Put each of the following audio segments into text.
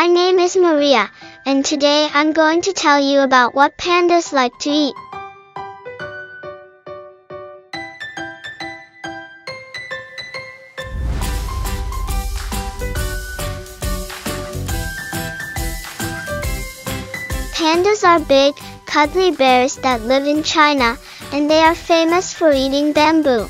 My name is Maria, and today I'm going to tell you about what pandas like to eat. Pandas are big, cuddly bears that live in China, and they are famous for eating bamboo.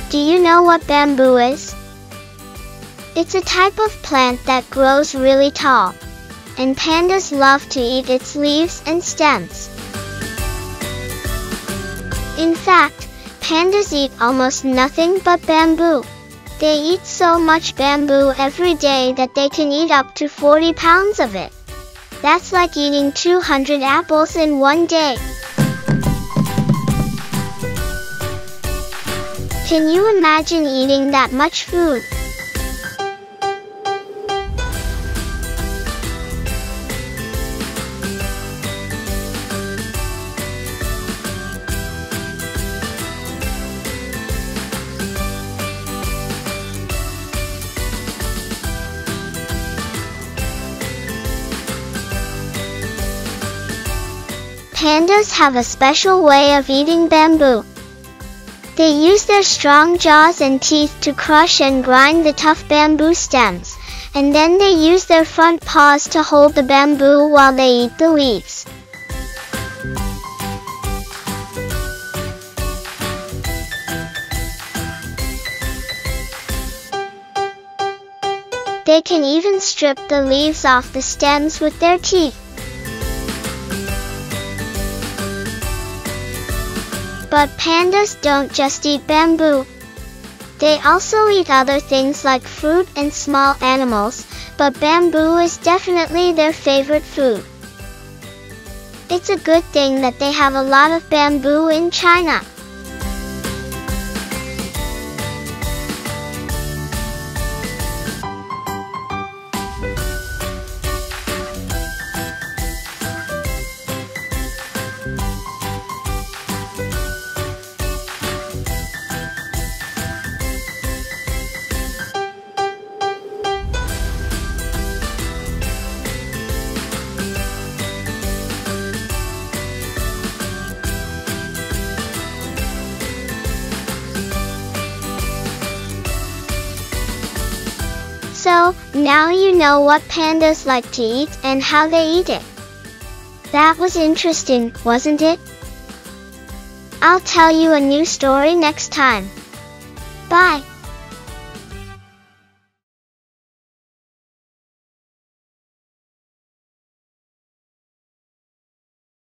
Do you know what bamboo is? It's a type of plant that grows really tall, and pandas love to eat its leaves and stems. In fact, pandas eat almost nothing but bamboo. They eat so much bamboo every day that they can eat up to 40 pounds of it. That's like eating 200 apples in one day. Can you imagine eating that much food? Pandas have a special way of eating bamboo. They use their strong jaws and teeth to crush and grind the tough bamboo stems, and then they use their front paws to hold the bamboo while they eat the leaves. They can even strip the leaves off the stems with their teeth. But pandas don't just eat bamboo. They also eat other things like fruit and small animals, but bamboo is definitely their favorite food. It's a good thing that they have a lot of bamboo in China. So, now you know what pandas like to eat and how they eat it. That was interesting, wasn't it? I'll tell you a new story next time. Bye.